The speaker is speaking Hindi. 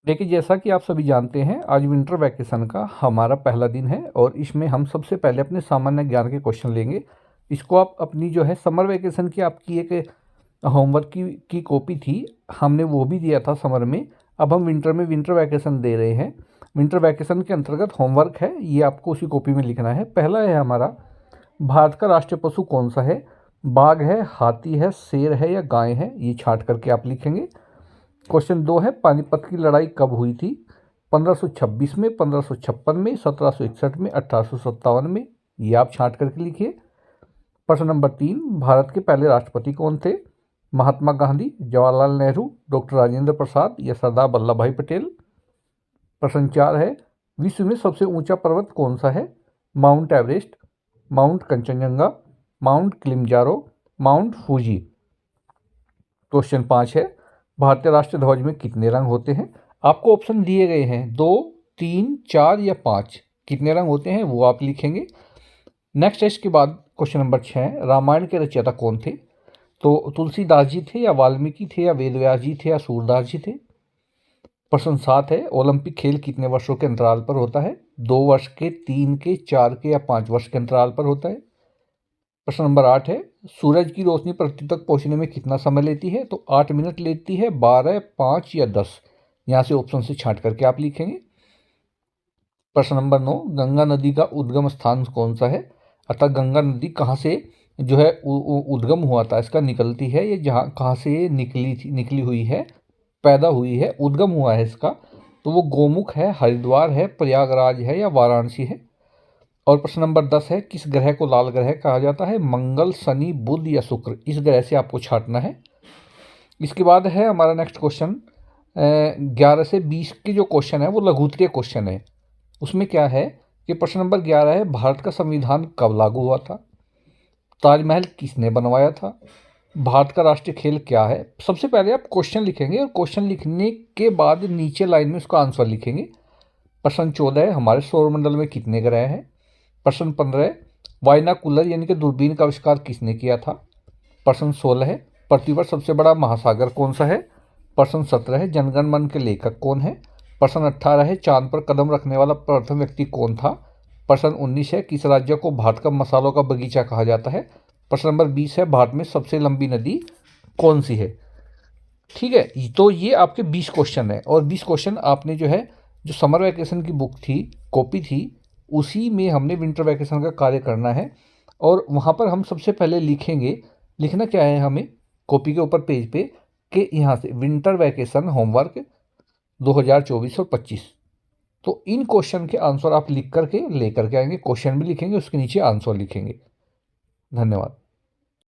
देखिए, जैसा कि आप सभी जानते हैं, आज विंटर वैकेशन का हमारा पहला दिन है और इसमें हम सबसे पहले अपने सामान्य ज्ञान के क्वेश्चन लेंगे। इसको आप अपनी जो है समर वैकेशन की आपकी एक होमवर्क की कॉपी थी, हमने वो भी दिया था समर में। अब हम विंटर में विंटर वैकेशन दे रहे हैं। विंटर वैकेशन के अंतर्गत होमवर्क है, ये आपको उसी कॉपी में लिखना है। पहला है हमारा, भारत का राष्ट्रीय पशु कौन सा है? बाघ है, हाथी है, शेर है या गाय है? ये छांट करके आप लिखेंगे। क्वेश्चन 2 है, पानीपत की लड़ाई कब हुई थी? 1526 में, 1556 में, 1761 में, 1857 में? ये आप छांट करके लिखिए। प्रश्न नंबर 3, भारत के पहले राष्ट्रपति कौन थे? महात्मा गांधी, जवाहरलाल नेहरू, डॉक्टर राजेंद्र प्रसाद या सरदार वल्लभ भाई पटेल? प्रश्न 4 है, विश्व में सबसे ऊंचा पर्वत कौन सा है? Mount Everest, mount Kanchenjunga, mount Kilimanjaro, mount Fuji? Question 5 है, भारतीय राष्ट्रीय ध्वज में कितने रंग होते हैं? आपको ऑप्शन दिए गए हैं 2, 3, 4 या 5। कितने रंग होते हैं वो आप लिखेंगे। नेक्स्ट है इसके बाद क्वेश्चन नंबर 6, रामायण के रचयिता कौन थे? तो तुलसीदास जी थे या वाल्मीकि थे या वेदव्यास जी थे या सूरदास जी थे? प्रश्न 7 है, ओलंपिक खेल कितने वर्षों के अंतराल पर होता है? 2 वर्ष के, 3 के, 4 के या 5 वर्ष के अंतराल पर होता है? प्रश्न नंबर 8 है, सूरज की रोशनी पृथ्वी तक पहुंचने में कितना समय लेती है? तो 8 मिनट लेती है, 12, 5 या 10? यहाँ से ऑप्शन से छांट करके आप लिखेंगे। प्रश्न नंबर 9, गंगा नदी का उद्गम स्थान कौन सा है? अर्थात गंगा नदी कहाँ से जो है उद्गम हुआ था, इसका निकलती है, ये जहाँ कहाँ से ये निकली हुई है, पैदा हुई है, उद्गम हुआ है इसका, तो वो गोमुख है, हरिद्वार है, प्रयागराज है या वाराणसी है? और प्रश्न नंबर 10 है, किस ग्रह को लाल ग्रह कहा जाता है? मंगल, शनि, बुध या शुक्र? इस ग्रह से आपको छांटना है। इसके बाद है हमारा नेक्स्ट क्वेश्चन, 11 से 20 के जो क्वेश्चन है वो लघुत्तरीय क्वेश्चन है। उसमें क्या है कि प्रश्न नंबर 11 है, भारत का संविधान कब लागू हुआ था? ताजमहल किसने बनवाया था? भारत का राष्ट्रीय खेल क्या है? सबसे पहले आप क्वेश्चन लिखेंगे और क्वेश्चन लिखने के बाद नीचे लाइन में उसका आंसर लिखेंगे। प्रश्न 14 है, हमारे सौरमंडल में कितने ग्रह हैं? प्रश्न 15, बाइनोकुलर यानी कि दूरबीन का आविष्कार किसने किया था? प्रश्न 16 है, पृथ्वी पर सबसे बड़ा महासागर कौन सा है? प्रश्न 17 है, जनगण मन के लेखक कौन है? प्रश्न 18 है, चांद पर कदम रखने वाला प्रथम व्यक्ति कौन था? प्रश्न 19 है, किस राज्य को भारत का मसालों का बगीचा कहा जाता है? प्रश्न नंबर 20 है, भारत में सबसे लंबी नदी कौन सी है? ठीक है, तो ये आपके 20 क्वेश्चन है और 20 क्वेश्चन आपने जो है, जो समर वैकेशन की बुक थी, कॉपी थी, उसी में हमने विंटर वैकेशन का कार्य करना है। और वहाँ पर हम सबसे पहले लिखेंगे, लिखना क्या है हमें कॉपी के ऊपर पेज पे, कि यहाँ से विंटर वैकेशन होमवर्क 2024 और 25। तो इन क्वेश्चन के आंसर आप लिख करके लेकर के आएंगे, क्वेश्चन भी लिखेंगे, उसके नीचे आंसर लिखेंगे। धन्यवाद।